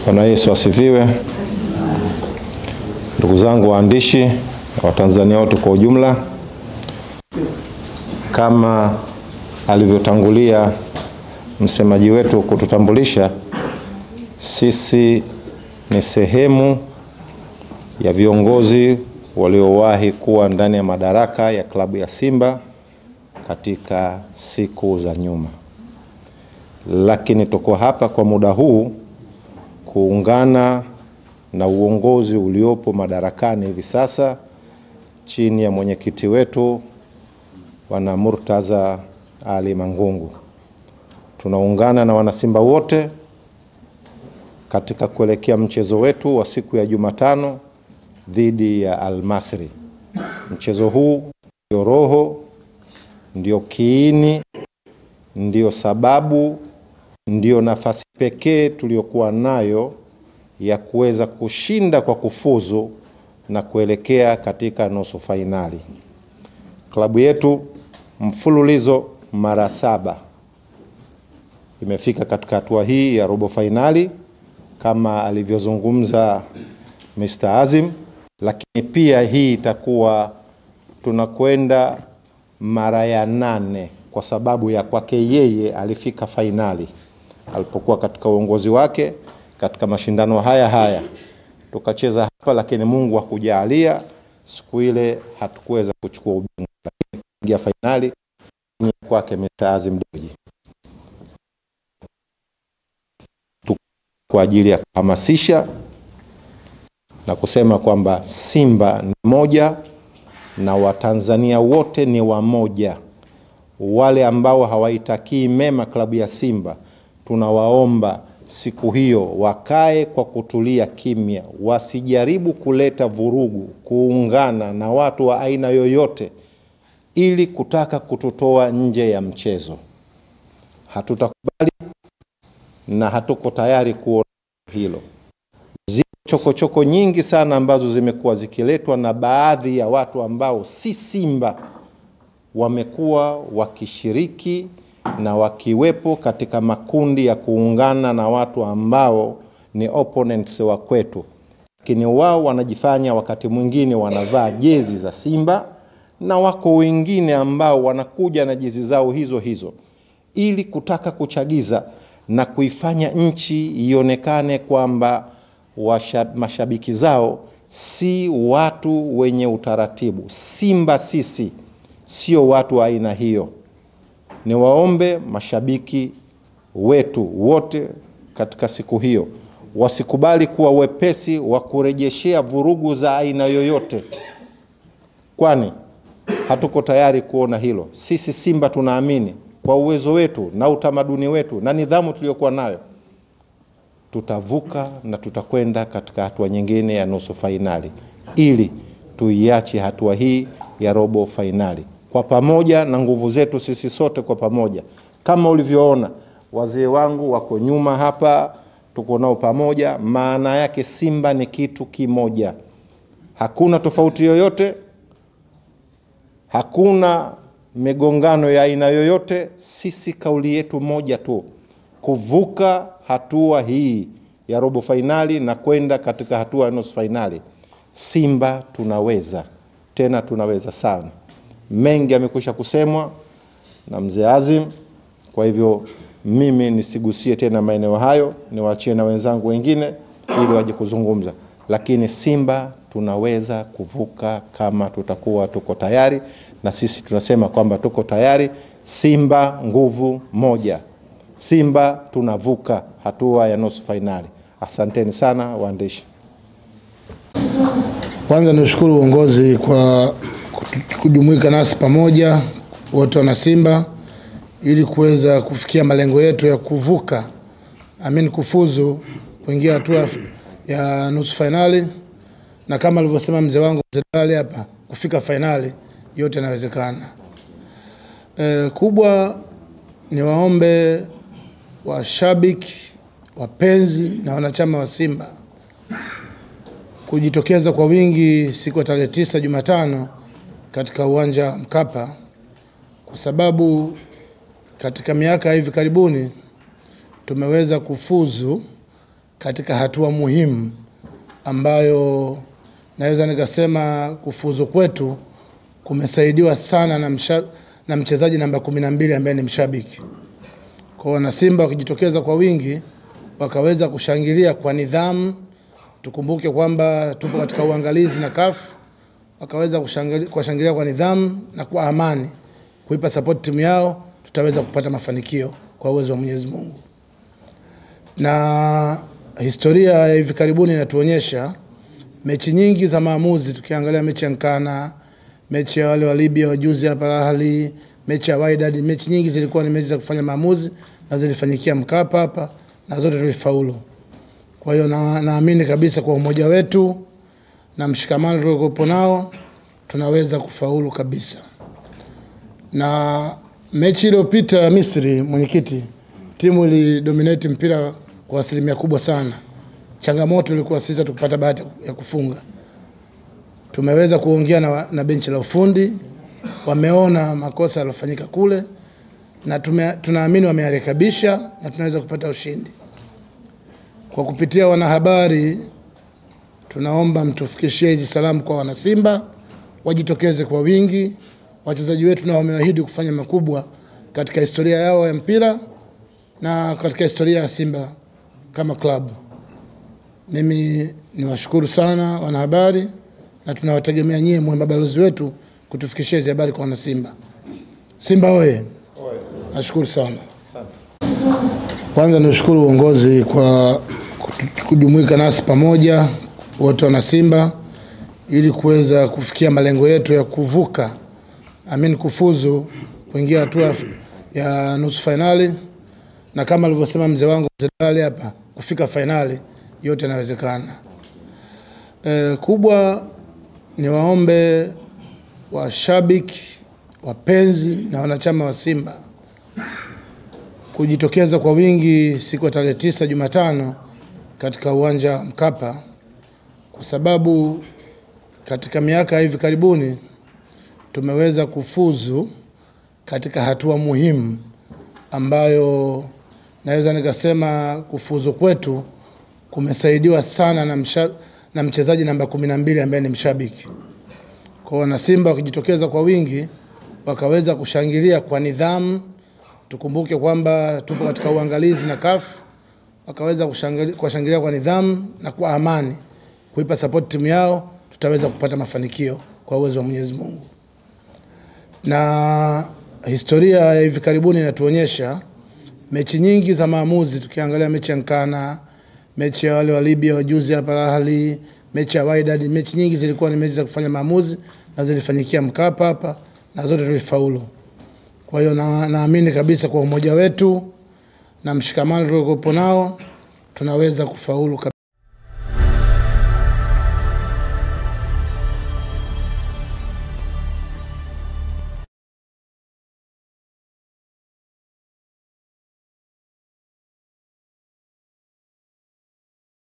Bwana Yesu asifiwe. Ndugu zangu waandishi, Watanzania wote kwa ujumla, kama alivyotangulia msemaji wetu kututambulisha, sisi ni sehemu ya viongozi waliowahi kuwa ndani ya madaraka ya klabu ya Simba katika siku za nyuma. Lakini tuko hapa kwa muda huu kuungana na uongozi uliopo madarakani hivi sasa chini ya mwenyekiti wetu Bwana Murtaza Ali Mangungu. Tunaungana na wanasimba wote katika kuelekea mchezo wetu wa siku ya Jumatano dhidi ya Al-Masry. Mchezo huu ndio roho, ndio kiini, ndio sababu, ndio nafasi pekee tuliyokuwa nayo ya kuweza kushinda kwa kufuzu na kuelekea katika nusu fainali. Klabu yetu mfululizo mara 7 imefika katika hatua hii ya robo fainali kama alivyozungumza Mr. Azim, lakini pia hii itakuwa tunakwenda mara ya 8 kwa sababu ya kwake yeye alifika fainali alipokuwa katika uongozi wake katika mashindano haya tukacheza hapa, lakini Mungu hakujalia siku ile hatukuweza kuchukua ubingwa, lakini kuingia fainali kwake Mr. Azim Dewji kwa ajili ya kuhamasisha na kusema kwamba Simba ni moja na Watanzania wote ni wamoja. Wale ambao hawaitakii mema klabu ya Simba, tunawaomba siku hiyo wakae kwa kutulia kimya, wasijaribu kuleta vurugu, kuungana na watu wa aina yoyote ili kutaka kututoa nje ya mchezo. Hatutakubali na hatuko tayari kuona hilo. Chokochoko nyingi sana ambazo zimekuwa zikiletwa na baadhi ya watu ambao si Simba wamekuwa wakishiriki na wakiwepo katika makundi ya kuungana na watu ambao ni opponents wa kwetu, lakini wao wanajifanya wakati mwingine wanavaa jezi za Simba, na wako wengine ambao wanakuja na jezi zao hizo ili kutaka kuchagiza na kuifanya nchi ionekane kwamba mashabiki zao si watu wenye utaratibu. Simba sisi sio watu wa aina hiyo. Niwaombe mashabiki wetu wote katika siku hiyo wasikubali kuwa wepesi wa kurejeshea vurugu za aina yoyote, kwani hatuko tayari kuona hilo. Sisi Simba tunaamini kwa uwezo wetu na utamaduni wetu na nidhamu tuliyokuwa nayo tutavuka na tutakwenda katika hatua nyingine ya nusu fainali, ili tuiache hatua hii ya robo fainali kwa pamoja na nguvu zetu sisi sote kwa pamoja. Kama ulivyoona wazee wangu wako nyuma hapa, tuko nao pamoja. Maana yake Simba ni kitu kimoja, hakuna tofauti yoyote, hakuna migongano ya aina yoyote. Sisi kauli yetu moja tu, kuvuka hatua hii ya robo fainali na kwenda katika hatua ya nusu fainali. Simba tunaweza, tena tunaweza sana. Mengi yamekwisha kusemwa na mzee Azim, kwa hivyo mimi nisigusie tena maeneo hayo, niwaachie na wenzangu wengine ili waje kuzungumza. Lakini Simba tunaweza kuvuka kama tutakuwa tuko tayari, na sisi tunasema kwamba tuko tayari. Simba nguvu moja. Simba tunavuka hatua ya nusu fainali. Asanteni sana waandishi. Kwanza nishukuru uongozi kwa kujumuika nasi pamoja wote wana Simba ili kuweza kufikia malengo yetu ya kuvuka, kufuzu kuingia hatua ya nusu fainali, na kama alivyosema mzee wangu Mzedali hapa, kufika fainali yote yanawezekana. Kubwa ni waombe washabiki, wapenzi na wanachama wa Simba kujitokeza kwa wingi siku ya tarehe 9 Jumatano katika uwanja Mkapa, kwa sababu katika miaka hivi karibuni tumeweza kufuzu katika hatua muhimu ambayo naweza nikasema kufuzu kwetu kumesaidiwa sana na mchezaji namba 12 ambaye ni mshabiki. Kwa wana Simba wakijitokeza kwa wingi wakaweza kushangilia kwa nidhamu. Tukumbuke kwamba tupo katika uangalizi na CAF, wakaweza kushangilia kwa nidhamu na kwa amani, kuipa support timu yao, tutaweza kupata mafanikio kwa uwezo wa Mwenyezi Mungu. Na historia ya hivi karibuni inatuonyesha mechi nyingi za maamuzi, tukiangalia mechi ya Nkana, mechi ya wale wa Libya wajuzi hapa Ahli, mechi ya Wydad, mechi nyingi zilikuwa ni mechi za kufanya maamuzi na zilifanyikia Mkapa hapa na zote tulifaulu. Kwa hiyo naamini kabisa kwa umoja wetu na mshikamano tuliokuwa nao tunaweza kufaulu kabisa. Na mechi iliyopita ya Misri, mwenyekiti, timu ilidominate mpira kwa asilimia kubwa sana. Changamoto ilikuwa sisi tukipata bahati ya kufunga. Tumeweza kuongea na benchi la ufundi, wameona makosa yaliyofanyika kule na tunaamini wameyarekebisha na tunaweza kupata ushindi. Kwa kupitia wanahabari tunaomba mtufikishie hizi salamu kwa wana Simba, wajitokeze kwa wingi. Wachezaji wetu nao wameahidi kufanya makubwa katika historia yao ya mpira na katika historia ya Simba kama klabu. Mimi niwashukuru sana wanahabari na tunawategemea nyie mabalozi wetu kutufikishia hizi habari kwa wana Simba. Simba oye! Nashukuru sana. Kwanza nishukuru uongozi kwa kujumuika nasi pamoja wote wana Simba ili kuweza kufikia malengo yetu ya kuvuka, kufuzu kuingia hatua ya nusu finali, na kama alivyosema mzee wangu Mzee hapa, kufika finali yote yanawezekana. Kubwa ni waombe washabiki, wapenzi na wanachama wa Simba kujitokeza kwa wingi siku ya tarehe 9 Jumatano katika uwanja Mkapa, kwa sababu katika miaka hivi karibuni tumeweza kufuzu katika hatua muhimu ambayo naweza nikasema kufuzu kwetu kumesaidiwa sana na mchezaji namba 12 ambaye ni mshabiki. Kwa wana Simba wakijitokeza kwa wingi wakaweza kushangilia kwa nidhamu. Tukumbuke kwamba tupo katika uangalizi na CAF, wakaweza kushangilia kwa nidhamu na kwa amani, kuipa support timu yao, tutaweza kupata mafanikio kwa uwezo wa Mwenyezi Mungu. Na historia ya hivi karibuni inatuonyesha mechi nyingi za maamuzi, tukiangalia mechi ya Nkana, mechi ya wale wa Libya wajuzi hapa Ahli, mechi ya Wydad, mechi nyingi zilikuwa ni mechi za kufanya maamuzi na zilifanyikia Mkapa hapa na zote tulifaulu. Kwa hiyo naamini kabisa kwa umoja wetu na mshikamano tuliokuwa nao tunaweza kufaulu kabisa.